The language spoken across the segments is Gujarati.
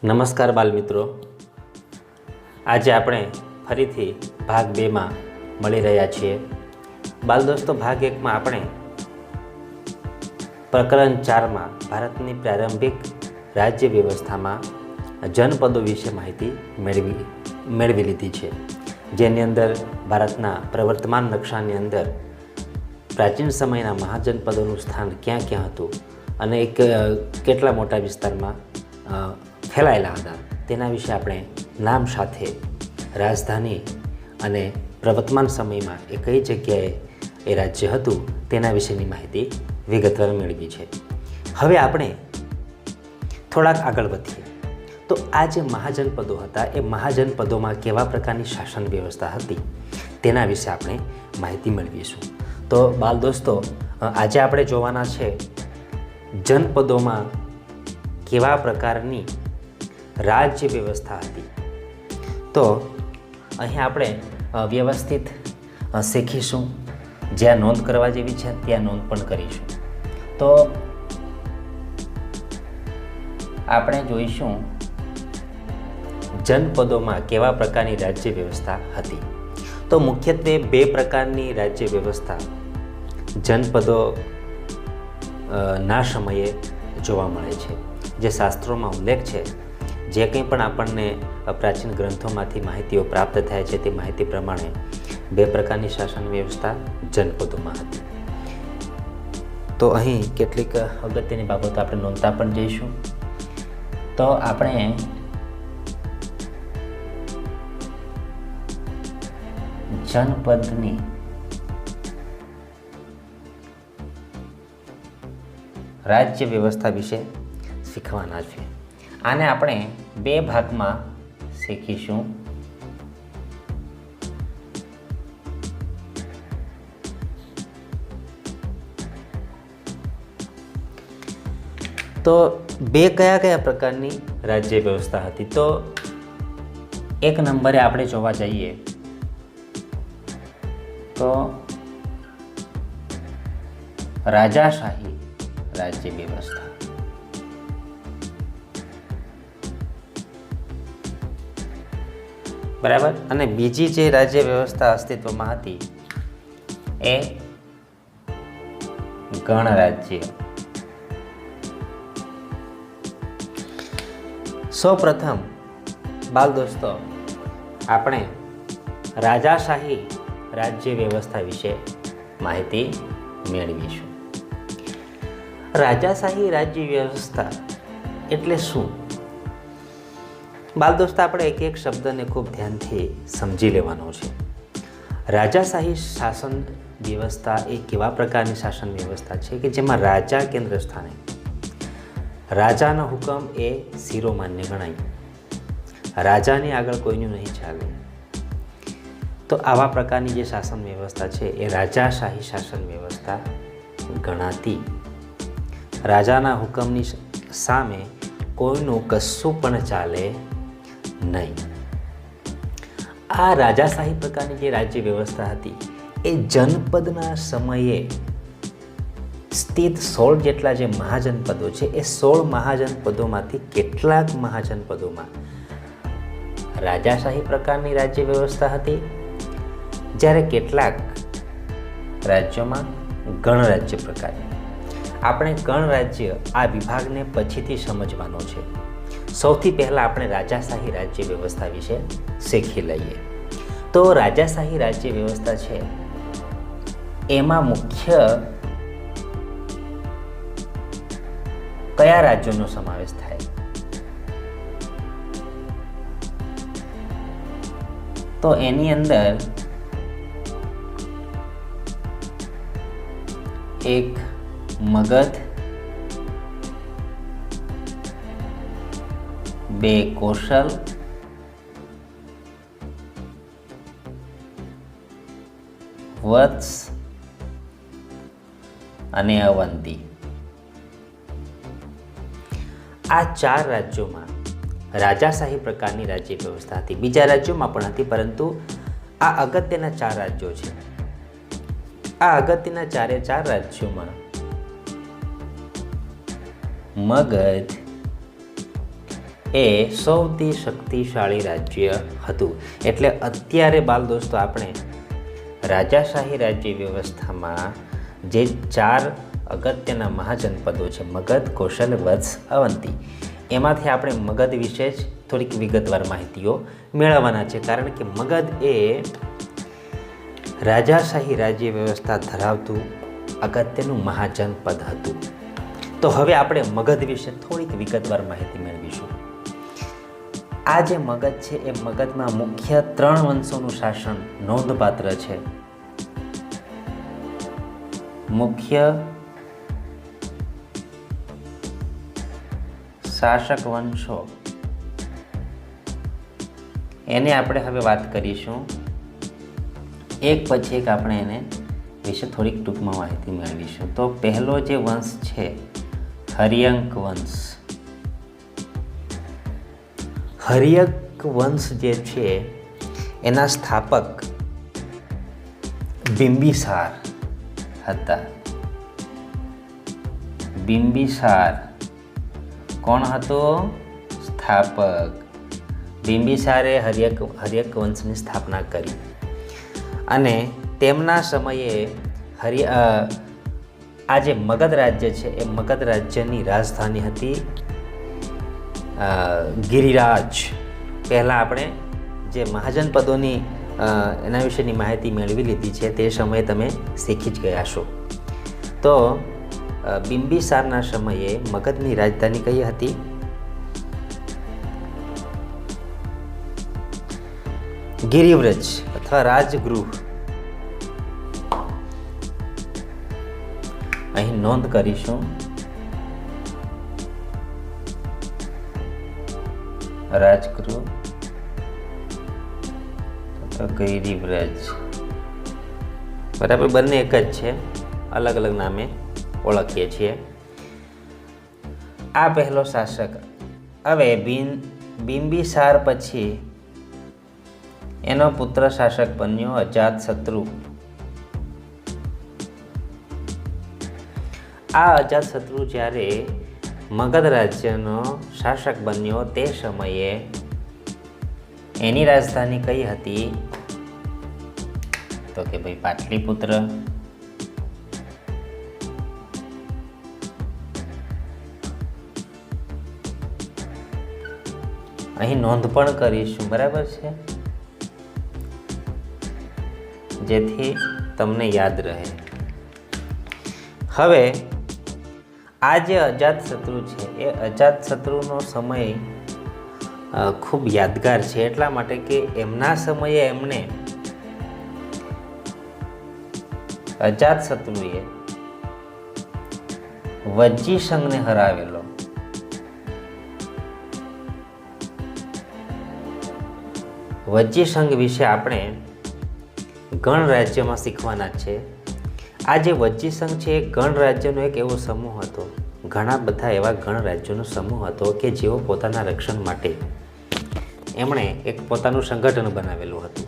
નમસ્કાર બાલ મિત્રો, આજે આપણે ફરીથી ભાગ 2માં મળી રહ્યા છીએ. બાલ દોસ્તો, ભાગ 1માં આપણે પ્રકરણ 4માં ભારતની પ્રારંભિક રાજ્ય વ્યવસ્થામાં જનપદો વિશે માહિતી મેળવી લીધી છે, જેની અંદર ભારતના પ્રવર્તમાન નકશાની અંદર પ્રાચીન સમયના મહાજનપદોનું સ્થાન ક્યાં ક્યાં હતું અને કેટલા મોટા વિસ્તારમાં ફેલાયેલા હતા તેના વિશે આપણે નામ સાથે રાજધાની અને પ્રવર્તમાન સમયમાં એ કઈ જગ્યાએ એ રાજ્ય હતું તેના વિશેની માહિતી વિગતવાર મેળવી છે. હવે આપણે થોડાક આગળ વધીએ તો આ જે મહાજનપદો હતા એ મહાજનપદોમાં કેવા પ્રકારની શાસન વ્યવસ્થા હતી તેના વિશે આપણે માહિતી મેળવીશું. તો બાલ દોસ્તો, આજે આપણે જોવાના છે જનપદોમાં કેવા પ્રકારની રાજ્ય વ્યવસ્થા હતી. તો અહીં આપણે વ્યવસ્થિત શીખીશું, જ્યાં નોંધ કરવા જેવી છે ત્યાં નોંધ પણ કરીશું. તો આપણે જોઈશું જનપદોમાં કેવા પ્રકારની રાજ્ય વ્યવસ્થા હતી. તો મુખ્યત્વે બે પ્રકારની રાજ્ય વ્યવસ્થા જનપદો ના સમયે જોવા મળે છે, જે શાસ્ત્રોમાં ઉલ્લેખ છે. જે કંઈ પણ આપણને પ્રાચીન ગ્રંથોમાંથી માહિતીઓ પ્રાપ્ત થાય છે તે માહિતી પ્રમાણે બે પ્રકારની શાસન વ્યવસ્થા જનપદોમાં હતી. તો અહીં કેટલીક અગત્યની બાબતો આપણે નોંધતા પણ જઈશું. તો આપણે જનપદની રાજ્ય વ્યવસ્થા વિશે શીખવાના છે. આને આપણે બે ભાગમાં શીખીશું. તો બે કયા પ્રકારની રાજ્ય વ્યવસ્થા હતી? તો એક નંબરે આપણે જોવા જઈએ તો રાજાશાહી રાજ્ય વ્યવસ્થા. બરાબર. અને બીજી જે રાજ્ય વ્યવસ્થા અસ્તિત્વમાં હતી એ ગણરાજ્ય. સૌપ્રથમ બાલ દોસ્તો, આપણે રાજાશાહી રાજ્ય વ્યવસ્થા વિશે માહિતી મેળવીશું. રાજાશાહી રાજ્ય વ્યવસ્થા એટલે શું? બાલ દોસ્તો, આપણે એક એક શબ્દને ખૂબ ધ્યાનથી સમજી લેવાનો છે. રાજાશાહી શાસન વ્યવસ્થા એ કેવા પ્રકારની શાસન વ્યવસ્થા છે કે જેમાં રાજા કેન્દ્ર સ્થાને, રાજાનો હુકમ એ શિરોમાન્ય ગણાય, રાજાની આગળ કોઈનું નહીં ચાલે. તો આવા પ્રકારની જે શાસન વ્યવસ્થા છે એ રાજાશાહી શાસન વ્યવસ્થા ગણાતી. રાજાના હુકમની સામે કોઈનું કશું પણ ચાલે નહીં. આ રાજાશાહી પ્રકારની જે રાજ્ય વ્યવસ્થા હતી એ જનપદના સમયે સ્થિત 16 જેટલા જે મહાજનપદો છે એ 16 મહાજનપદોમાંથી કેટલાક મહાજનપદોમાં રાજાશાહી પ્રકારની રાજ્ય વ્યવસ્થા હતી, જ્યારે કેટલાક રાજ્યોમાં ગણરાજ્ય પ્રકારની. આપણે ગણરાજ્ય આ વિભાગને પછીથી સમજવાનો છે. સૌથી પહેલાં આપણે રાજાશાહી રાજ્ય વ્યવસ્થા વિશે શીખી લઈએ. તો રાજાશાહી રાજ્ય વ્યવસ્થા છે એમાં મુખ્ય કયા રાજ્યોનો સમાવેશ થાય? તો એની અંદર એક મગધ, બે કૌશલ, વત્સ અને અવંતી. આ 4 રાજ્યોમાં રાજાશાહી પ્રકારની રાજ્ય વ્યવસ્થા હતી. બીજા રાજ્યોમાં પણ હતી, પરંતુ આ અગત્યના 4 રાજ્યો છે. આ અગત્યના 4 રાજ્યોમાં મગધ એ સૌથી શક્તિશાળી રાજ્ય હતું. એટલે અત્યારે બાલ દોસ્તો આપણે રાજાશાહી રાજ્ય વ્યવસ્થામાં જે 4 અગત્યના મહાજનપદો છે, મગધ, કોશલ, વત્સ, અવંતી, એમાંથી આપણે મગધ વિશે જ થોડીક વિગતવાર માહિતીઓ મેળવવાના છે. કારણ કે મગધ એ રાજાશાહી રાજ્ય વ્યવસ્થા ધરાવતું અગત્યનું મહાજનપદ હતું. તો હવે આપણે મગધ વિશે થોડીક વિગતવાર માહિતી મેળવીશું. આ જે મગધ છે એ મગધમાં મુખ્ય 3 વંશોનું શાસન નોંધપાત્ર છે. મુખ્ય શાસક વંશો એને આપણે હવે વાત કરીશું. એક પછી એક આપણે એને વિશે થોડીક ટૂંકમાં માહિતી મેળવીશું. તો પહેલો જે વંશ છે હર્યંક વંશ. હર્યંક વંશ જે છે એના સ્થાપક બિંબિસાર હતા. બિંબિસાર કોણ હતો? સ્થાપક. બિંબિસારે હર્યંક વંશની સ્થાપના કરી અને તેમના સમયે આ જે મગધ રાજ્ય છે એ મગધ રાજ્યની રાજધાની હતી ગિરિરાજ. પહેલાં આપણે જે મહાજનપદોની એના વિશેની માહિતી મેળવી લીધી છે તે સમયે તમે શીખી જ ગયા છો. તો બિંબિસારના સમયે મગધની રાજધાની કઈ હતી? ગિરિવ્રજ અથવા રાજગૃહ. અહીં નોંધ કરીશું રાજગૃહ અથવા ગિરિવ્રજ. બરાબર, બંને એક જ છે, અલગ અલગ નામે ઓળખીએ છીએ. આ પહેલો શાસક. હવે બિંબિસાર પછી એનો પુત્ર શાસક બન્યો અજાતશત્રુ. આ અજાતશત્રુ જ્યારે મગધ રાજ્યનો શાસક બન્યો તે સમયે એની રાજધાની કઈ હતી? તો કે ભાઈ પાટલીપુત્ર. અહીં નોંધ પણ કરીશું, બરાબર છે, જેથી તમને યાદ રહે. હવે આ જે અજાતશત્રુ છે એ અજાતશત્રુનો સમય ખૂબ યાદગાર છે. એટલા માટે કે એમના સમયે એમણે અજાતશત્રુએ વજ્જીસંઘને હરાવેલો. વજ્જીસંઘ વિશે આપણે ગણ રાજ્યમાં શીખવાના છે. આ જે વજ્જીસંઘ છે એ ગણ રાજ્યનો એક એવો સમૂહ હતો, ઘણા બધા એવા ગણ રાજ્યોનો સમૂહ હતો કે જેઓ પોતાના રક્ષણ માટે એમણે એક પોતાનું સંગઠન બનાવેલું હતું.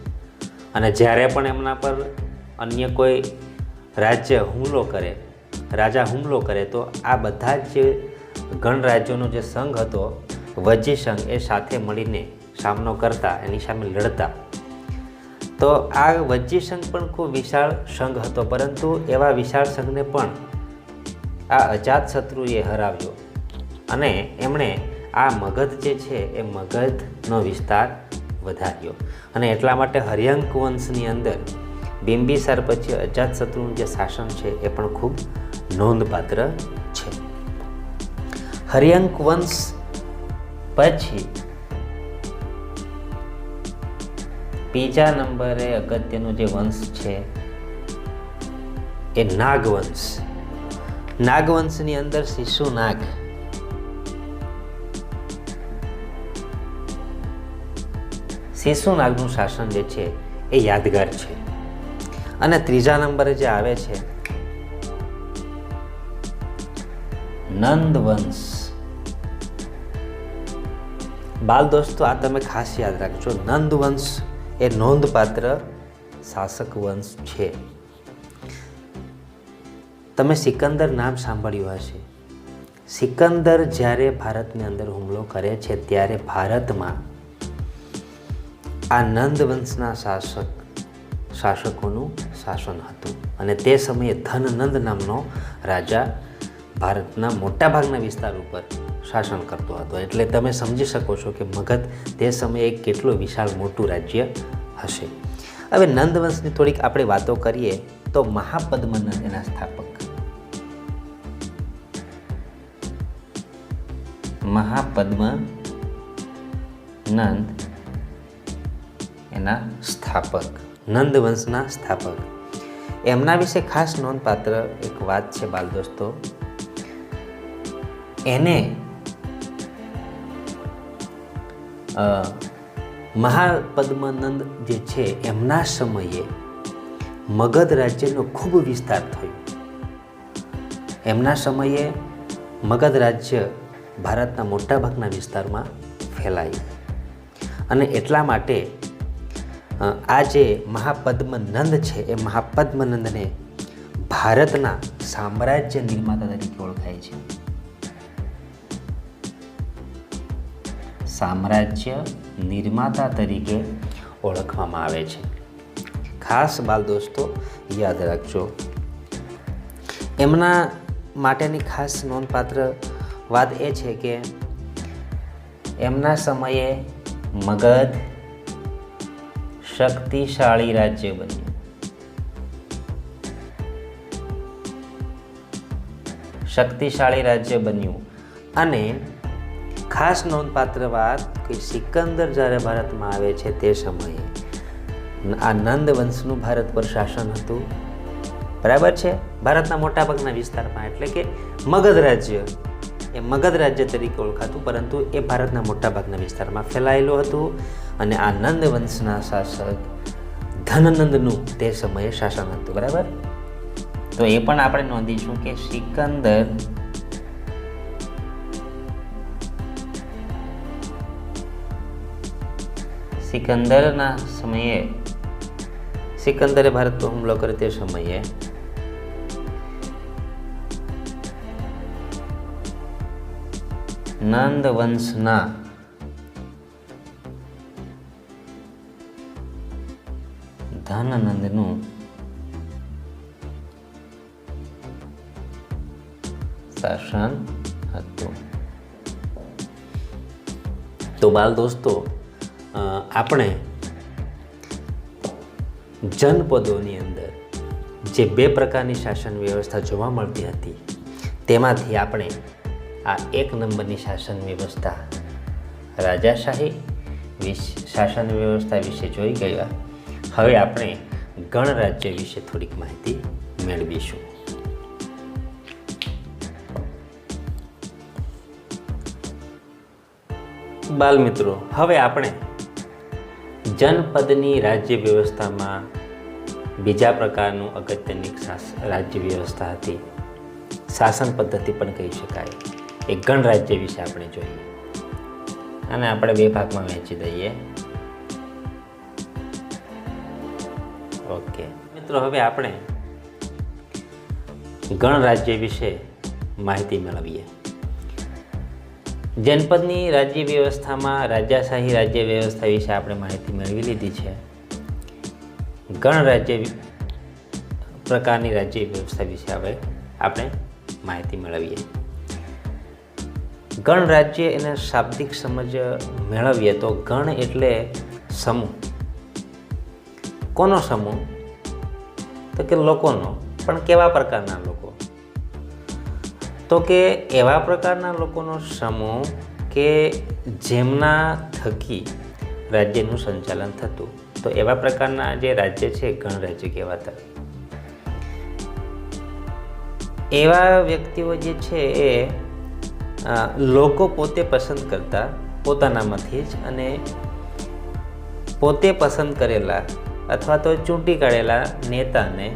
અને જ્યારે પણ એમના પર અન્ય કોઈ રાજા હુમલો કરે તો આ બધા જ ગણ રાજ્યોનો જે સંઘ હતો વજ્જીસંઘ એ સાથે મળીને સામનો કરતા, એની સામે લડતા. તો આ વજ્જીસંઘ પણ ખૂબ વિશાળ સંઘ હતો, પરંતુ એવા વિશાળ સંઘને પણ આ અજાતશત્રુએ હરાવ્યો અને એમણે આ મગધ જે છે એ મગધનો વિસ્તાર વધાર્યો. અને એટલા માટે હર્યંક વંશની અંદર બિંબિસાર પછી અજાતશત્રુનું જે શાસન છે એ પણ ખૂબ નોંધપાત્ર છે. હર્યંક વંશ પછી બીજા નંબરે અગત્યનો જે વંશ છે એ નાગવંશ. નાગવંશની અંદર શિશુનાગ. શિશુનાગનું શાસન જે છે એ યાદગાર છે. અને ત્રીજા નંબરે જે આવે છે નંદવંશ. બાલ દોસ્તો આ તમે ખાસ યાદ રાખજો, નંદવંશ એ નોંધપાત્ર શાસક વંશ છે. તમે સિકંદર નામ સાંભળ્યું હશે. સિકંદર જ્યારે ભારતની અંદર હુમલો કરે છે ત્યારે ભારતમાં આ નંદ વંશના શાસકોનું શાસન હતું અને તે સમયે ધનનંદ નામનો રાજા ભારતના મોટાભાગના વિસ્તાર ઉપર શાસન કરતો હતો. એટલે તમે સમજી શકો છો કે મગધ તે સમયે કેટલું વિશાળ મોટું રાજ્ય હશે. હવે નંદ વંશની થોડીક આપણે વાતો કરીએ તો મહાપદ્મનંદ એના સ્થાપક. મહાપદ્મનંદ એના સ્થાપક, નંદ વંશના સ્થાપક. એમના વિશે ખાસ નોંધપાત્ર એક વાત છે બાલ દોસ્તો. એને મહાપદ્મનંદ જે છે એમના સમયે મગધ રાજ્યનો ખૂબ વિસ્તાર થયો. એમના સમયે મગધ રાજ્ય ભારતના મોટાભાગના વિસ્તારમાં ફેલાયું અને એટલા માટે આ જે મહાપદ્મનંદ છે એ મહાપદ્મનંદને ભારતના સામ્રાજ્ય નિર્માતા તરીકે ઓળખાય છે. સામ્રાજ્ય નિર્માતા તરીકે ઓળખવામાં આવે છે. ખાસ બાલ દોસ્તો યાદ રાખજો. એમના માટેની ખાસ નોંધપાત્ર વાત એ છે કે એમના સમયે મગધ શક્તિશાળી રાજ્ય બન્યું. શક્તિશાળી રાજ્ય બન્યું અને ખાસ નોંધપાત્ર વાત કે સિકંદર જ્યારે ભારતમાં આવે છે તે સમયે આ નંદ વંશનું ભારત પર શાસન હતું. બરાબર છે. ભારતના મોટાભાગના વિસ્તારમાં, એટલે કે મગધ રાજ્ય એ મગધ રાજ્ય તરીકે ઓળખાતું, પરંતુ એ ભારતના મોટાભાગના વિસ્તારમાં ફેલાયેલું હતું અને આ નંદ વંશના શાસક ધનનંદનું તે સમયે શાસન હતું. બરાબર. તો એ પણ આપણે નોંધીશું કે સિકંદરના સમયે સિકંદરે ભારત પર હુમલો કર્યો તે સમયે નંદ વંશના ધનનંદનું શાસન હતું. તો બાલ દોસ્તો આપણે જનપદોની અંદર જે બે પ્રકારની શાસન વ્યવસ્થા જોવા મળતી હતી તેમાંથી આપણે આ એક નંબરની શાસન વ્યવસ્થા રાજાશાહી શાસન વ્યવસ્થા વિશે જોઈ ગયા. હવે આપણે ગણરાજ્ય વિશે થોડીક માહિતી મેળવીશું. બાલ મિત્રો, હવે આપણે જનપદની રાજ્ય વ્યવસ્થામાં બીજા પ્રકારનું અગત્યની રાજ્ય વ્યવસ્થા હતી, શાસન પદ્ધતિ પણ કહી શકાય, એ ગણરાજ્ય વિશે આપણે જોઈએ અને આપણે બે ભાગમાં વહેંચી દઈએ. ઓકે મિત્રો, હવે આપણે ગણરાજ્ય વિશે માહિતી મેળવીએ. જનપદની રાજ્ય વ્યવસ્થામાં રાજાશાહી રાજ્ય વ્યવસ્થા વિશે આપણે માહિતી મેળવી લીધી છે. ગણરાજ્ય પ્રકારની રાજ્ય વ્યવસ્થા વિશે હવે આપણે માહિતી મેળવીએ. ગણરાજ્ય એને શાબ્દિક સમજ મેળવીએ તો ગણ એટલે સમૂહ. કોનો સમૂહ? તો કે લોકોનો. પણ કેવા પ્રકારના લોકો? તો કે એવા પ્રકારના લોકોનો સમૂહ કે જેમના થકી રાજ્યનું સંચાલન થતું. તો એવા પ્રકારના જે રાજ્ય છે ગણરાજ્ય કહેવાતા. એવા વ્યક્તિઓ જે છે એ લોકો પોતે પસંદ કરતા પોતાનામાંથી જ, અને પોતે પસંદ કરેલા અથવા તો ચૂંટી કાઢેલા નેતાને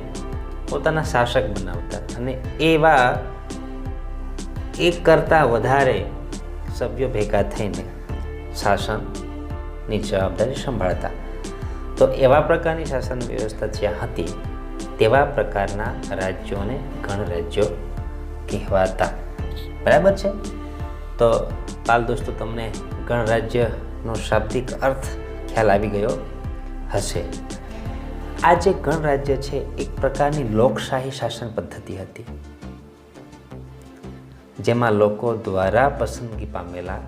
પોતાના શાસક બનાવતા અને એવા એક કરતાં વધારે સભ્યો ભેગા થઈને શાસનની જવાબદારી સંભાળતા. તો એવા પ્રકારની શાસન વ્યવસ્થા જ્યાં હતી તેવા પ્રકારના રાજ્યોને ગણરાજ્યો કહેવાતા. બરાબર છે? તો બાલ દોસ્તો, તમને ગણરાજ્યનો શાબ્દિક અર્થ ખ્યાલ આવી ગયો હશે. આ જે ગણરાજ્ય છે એક પ્રકારની લોકશાહી શાસન પદ્ધતિ હતી, જેમાં લોકો દ્વારા પસંદગી પામેલા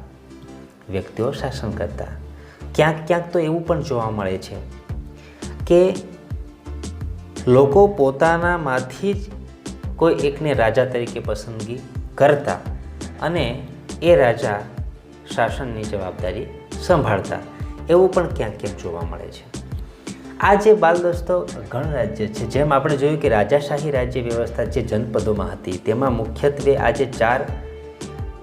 વ્યક્તિઓ શાસન કરતા. ક્યાંક ક્યાંક તો એવું પણ જોવા મળે છે કે લોકો પોતાનામાંથી જ કોઈ એકને રાજા તરીકે પસંદગી કરતા અને એ રાજા શાસનની જવાબદારી સંભાળતા. એવું પણ ક્યાંક ક્યાંક જોવા મળે છે. આ જે બાલ દોસ્તો ગણરાજ્ય છે, જેમ આપણે જોયું કે રાજાશાહી રાજ્ય વ્યવસ્થા જે જનપદોમાં હતી, તેમાં મુખ્યત્વે આ જે 4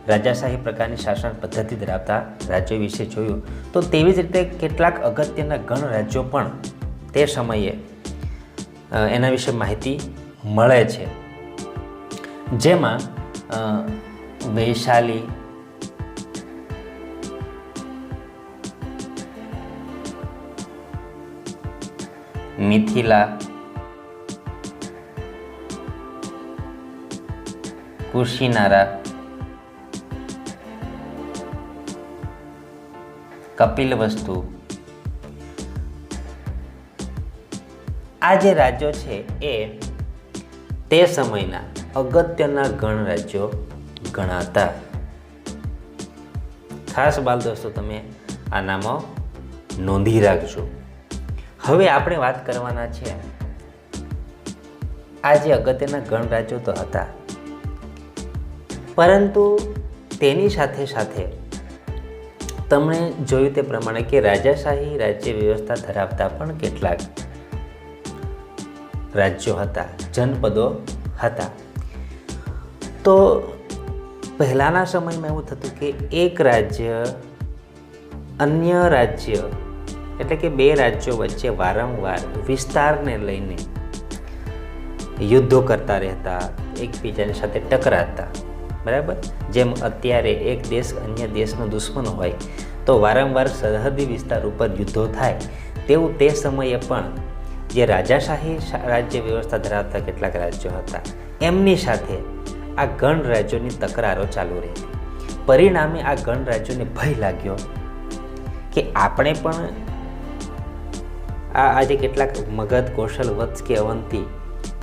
રાજાશાહી પ્રકારની શાસન પદ્ધતિ ધરાવતા રાજ્યો વિશે જોયું, તો તેવી જ રીતે કેટલાક અગત્યના ગણરાજ્યો પણ તે સમયે એના વિશે માહિતી મળે છે. જેમાં વૈશાલી, મિથિલા, કુશીનારા, કપિલવસ્તુ, આ જે રાજ્યો છે એ તે સમયના અગત્યના ગણરાજ્યો ગણાતા. ખાસ બાલ દોસ્તો, તમે આ નામો નોંધી રાખજો. હવે આપણે વાત કરવાના છે આ જે અગત્યના ગણરાજ્યો તો હતા, પરંતુ તેની સાથે સાથે તમે જોયું તે પ્રમાણે કે રાજાશાહી રાજ્ય વ્યવસ્થા ધરાવતા પણ કેટલાક રાજ્યો હતા, જનપદો હતા. તો પહેલાંના સમયમાં એવું થતું કે એક રાજ્ય અન્ય રાજ્ય એટલે કે 2 રાજ્યો વચ્ચે વારંવાર વિસ્તારને લઈને યુદ્ધો કરતા રહેતા, એકબીજાની સાથે ટકરાતા. બરાબર? જેમ અત્યારે એક દેશ અન્ય દેશનો દુશ્મન હોય તો વારંવાર સરહદી વિસ્તાર ઉપર યુદ્ધો થાય, તેવું તે સમયે પણ જે રાજાશાહી રાજ્ય વ્યવસ્થા ધરાવતા કેટલાક રાજ્યો હતા, એમની સાથે આ ગણરાજ્યોની તકરારો ચાલુ રહેતી. પરિણામે આ ગણરાજ્યોને ભય લાગ્યો કે આપણે પણ આજે કેટલાક મગધ, કૌશલ, વત્સ કે અવંતી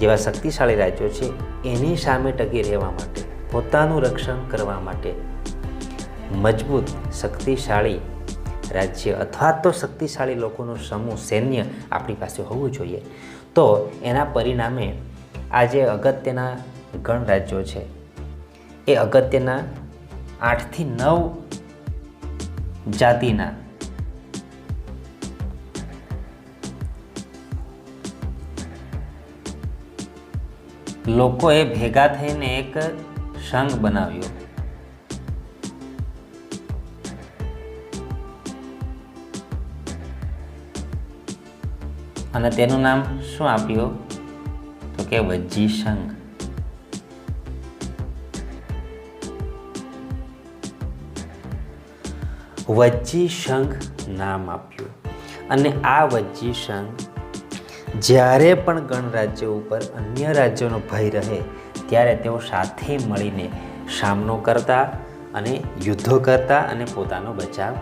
જેવા શક્તિશાળી રાજ્યો છે, એની સામે ટકી રહેવા માટે, પોતાનું રક્ષણ કરવા માટે મજબૂત શક્તિશાળી રાજ્ય અથવા તો શક્તિશાળી લોકોનો સમૂહ, સૈન્ય આપણી પાસે હોવું જોઈએ. તો એના પરિણામે આ જે અગત્યના ગણરાજ્યો છે એ અગત્યના 8 થી 9 જાતિના લોકોએ ભેગા થઈને એક સંઘ બનાવ્યો. અને તેનું નામ શું આપ્યું? તો કે વજ્જી સંઘ. વજ્જી સંઘ નામ આપ્યું. અને આ વજ્જી સંઘ જ્યારે પણ ગણરાજ્ય ઉપર અન્ય રાજ્યોનો ભય રહે ત્યારે તેઓ સાથે મળીને સામનો કરતા અને યુદ્ધો કરતા અને પોતાનો બચાવ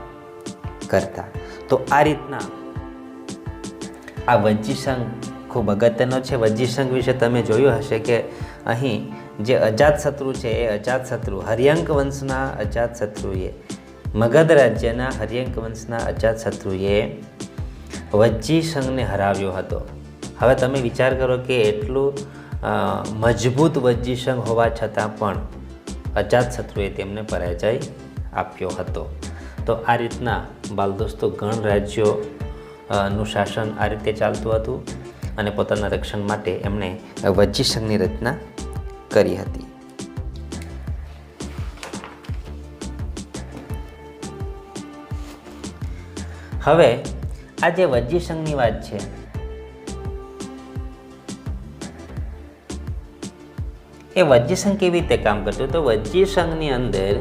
કરતા. તો આ રીતના આ વજ્જી સંઘ ખૂબ અગત્યનો છે. વજ્જી સંઘ વિશે તમે જોયું હશે કે અહીં જે અજાતશત્રુ છે એ અજાતશત્રુ હર્યંક વંશના અજાતશત્રુએ, મગધ રાજ્યના હર્યંક વંશના અજાતશત્રુએ વજ્જી સંઘને હરાવ્યો હતો. હવે તમે વિચાર કરો કે એટલું મજબૂત વજ્જી સંઘ હોવા છતાં પણ અજાતશત્રુએ તેમને પરાજય આપ્યો હતો. તો આ રીતના બાલ દોસ્તો ગણરાજ્યો નું શાસન આ રીતે ચાલતું હતું અને પોતાના રક્ષણ માટે એમણે વજ્જી સંઘની રચના કરી હતી. હવે આ જે વજ્જી સંઘની વાત છે એ વજ્જી સંઘ કેવી રીતે કામ કરતું? તો વજ્જી સંઘની અંદર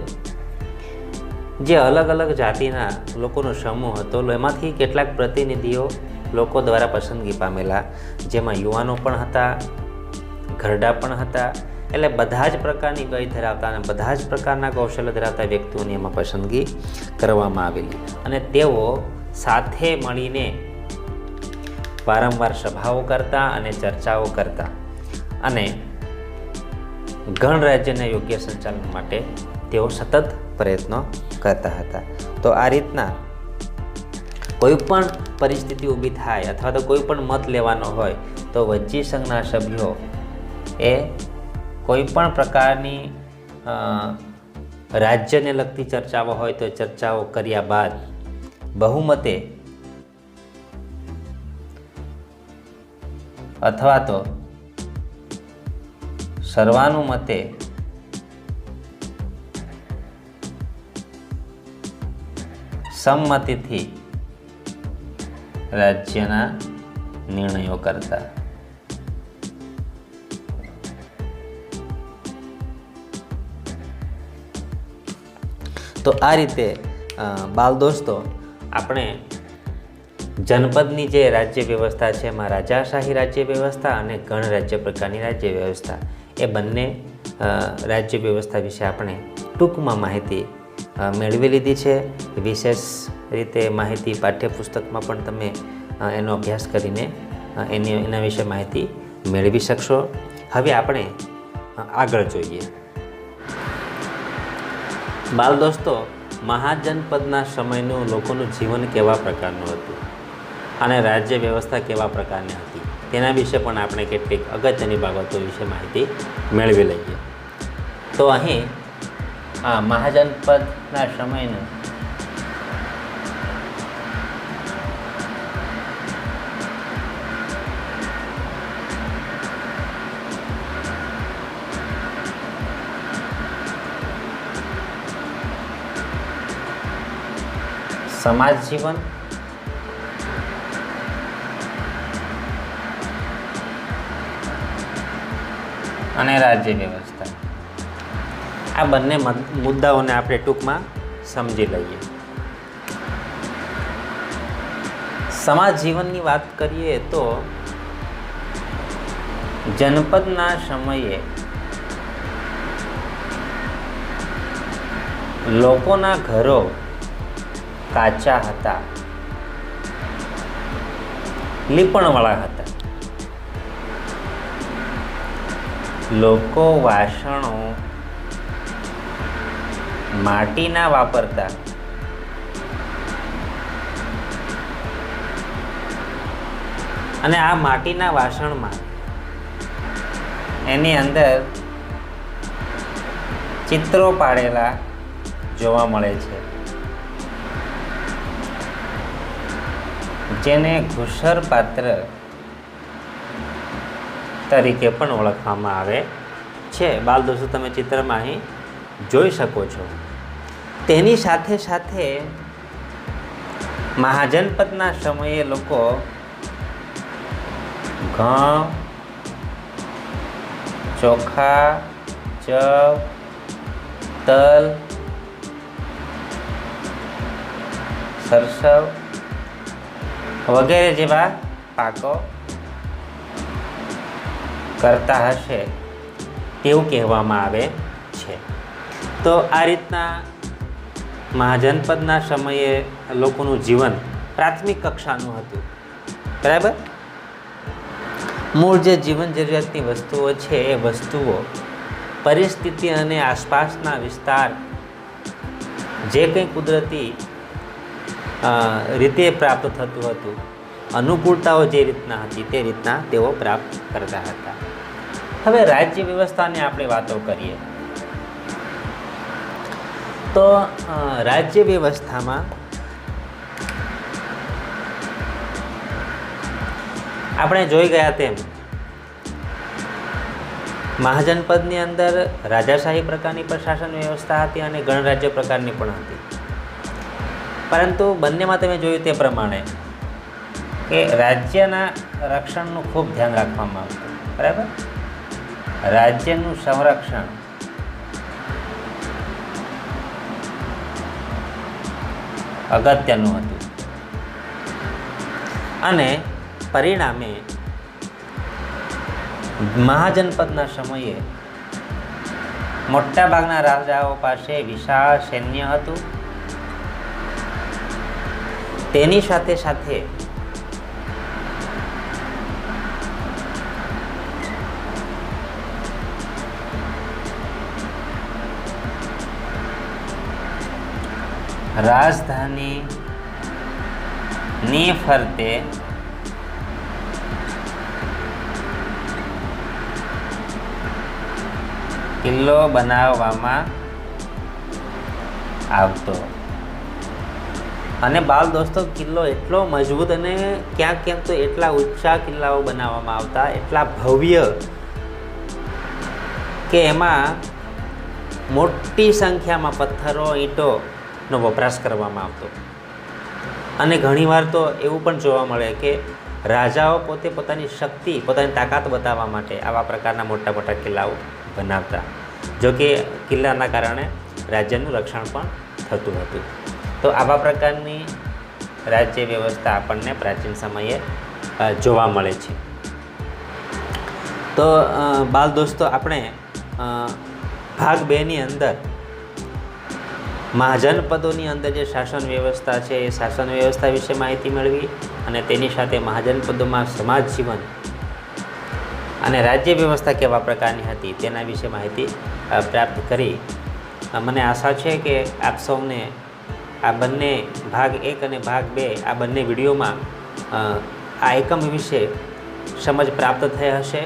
જે અલગ અલગ જાતિના લોકોનો સમૂહ હતો, એમાંથી કેટલાક પ્રતિનિધિઓ લોકો દ્વારા પસંદગી પામેલા, જેમાં યુવાનો પણ હતા, ઘરડા પણ હતા, એટલે બધા જ પ્રકારની વય ધરાવતા અને બધા જ પ્રકારના કૌશલ્ય ધરાવતા વ્યક્તિઓની એમાં પસંદગી કરવામાં આવેલી અને તેઓ સાથે મળીને વારંવાર સભાઓ કરતા અને ચર્ચાઓ કરતા અને ગણરાજ્યના યોગ્ય સંચાલન માટે તેઓ સતત પ્રયત્નો કરતા હતા. તો આ રીતના કોઈ પણ પરિસ્થિતિ ઊભી થાય અથવા તો કોઈ પણ મત લેવાનો હોય તો વચ્ચી સંઘના સભ્યો એ કોઈ પણ પ્રકારની રાજ્યને લગતી ચર્ચાઓ હોય તો ચર્ચાઓ કર્યા બાદ બહુમતે અથવા તો સર્વાનુમતે સંમતિથી રાજ્યના નિર્ણયો કરતા. તો આ રીતે બાલ દોસ્તો આપણે જનપદની જે રાજ્ય વ્યવસ્થા છે એમાં રાજાશાહી રાજ્ય વ્યવસ્થા અને ગણરાજ્ય પ્રકારની રાજ્ય વ્યવસ્થા એ બંને રાજ્ય વ્યવસ્થા વિશે આપણે ટૂંકમાં માહિતી મેળવી લીધી છે. વિશેષ રીતે માહિતી પાઠ્યપુસ્તકમાં પણ તમે એનો અભ્યાસ કરીને એના વિશે માહિતી મેળવી શકશો. હવે આપણે આગળ જોઈએ. બાલ દોસ્તો, મહાજનપદના સમયનું લોકોનું જીવન કેવા પ્રકારનું હતું અને રાજ્ય વ્યવસ્થા કેવા પ્રકારની હતી તેના વિશે પણ આપણે કેટલીક અગત્યની બાબતો વિશે માહિતી મેળવી લઈએ. તો અહીં મહાજનપદના સમયનું સમાજ જીવન અને રાજ્ય વ્યવસ્થા આ બંને મુદ્દાઓને આપણે ટૂંકમાં સમજી લઈએ. સમાજ જીવનની વાત કરીએ તો જનપદના સમયે લોકોના ઘરો કાચા હતા, લીપણવાળા હતા. લોકો વાસણો માટીના વાપરતા અને આ માટીના વાસણમાં એની અંદર ચિત્રો પાડેલા જોવા મળે છે, જેને ઘુસર પાત્ર તરીકે પણ ઓળખવામાં આવે છે. બાલ દોસ્તો, તમે ચિત્રમાં અહીં જોઈ શકો છો. તેની સાથે સાથે મહાજનપદના સમયે લોકો ઘઉં, ચોખા, જવ, તલ, સરસવ વગેરે જેવા પાકો કરતા હશે તેવું કહેવામાં આવે છે. તો આ રીતના મહાજનપદના સમયે લોકોનું જીવન પ્રાથમિક કક્ષાનું હતું. બરાબર. મૂળ જે જીવન જરૂરિયાતની વસ્તુઓ છે એ વસ્તુઓ પરિસ્થિતિ અને આસપાસના વિસ્તાર જે કંઈ કુદરતી રીતે પ્રાપ્ત થતું હતું, અનુકૂળતાઓ જે રીતના હતી તે રીતના તેઓ પ્રાપ્ત કરતા હતા. હવે રાજ્ય વ્યવસ્થાની આપણે વાતો કરીએ તો રાજ્ય વ્યવસ્થામાં આપણે જોઈ ગયા તેમ મહાજનપદની અંદર રાજાશાહી પ્રકારની પ્રશાસન વ્યવસ્થા હતી અને ગણરાજ્ય પ્રકારની પણ હતી. પરંતુ બંનેમાં તમે જોયું તે પ્રમાણે કે રાજ્યના રક્ષણનું ખૂબ ધ્યાન રાખવામાં આવતું. બરાબર. રાજ્યનું સંરક્ષણ અગત્યનું હતું અને પરિણામે મહાજનપદના સમયે મોટાભાગના રાજાઓ પાસે વિશાળ સૈન્ય હતું. તેની સાથે સાથે રાજધાનીની ફરતે કિલ્લો બનાવવામાં આવતો. અને બાલ દોસ્તો, કિલ્લો એટલો મજબૂત અને ક્યાંક ક્યાંક તો એટલા ઊંચા કિલ્લાઓ બનાવવામાં આવતા, એટલા ભવ્ય કે એમાં મોટી સંખ્યામાં પથ્થરો, ઈંટોનો વપરાશ કરવામાં આવતો. અને ઘણીવાર તો એવું પણ જોવા મળે કે રાજાઓ પોતે પોતાની શક્તિ, પોતાની તાકાત બતાવવા માટે આવા પ્રકારના મોટા મોટા કિલ્લાઓ બનાવતા. જો કે કિલ્લાના કારણે રાજ્યનું રક્ષણ પણ થતું હતું. તો આવા પ્રકારની રાજ્ય વ્યવસ્થા આપણને પ્રાચીન સમયે જોવા મળે છે. તો બાલ દોસ્તો, આપણે ભાગ 2ની અંદર મહાજનપદોની અંદર જે શાસન વ્યવસ્થા છે એ શાસન વ્યવસ્થા વિશે માહિતી મેળવી અને તેની સાથે મહાજનપદોમાં સમાજ જીવન અને રાજ્ય વ્યવસ્થા કેવા પ્રકારની હતી તેના વિશે માહિતી પ્રાપ્ત કરી. મને આશા છે કે આપ સૌને આ બંને ભાગ 1 અને ભાગ 2 આ બંને વિડીયોમાં આ એકમ વિશે સમજ પ્રાપ્ત થઈ હશે.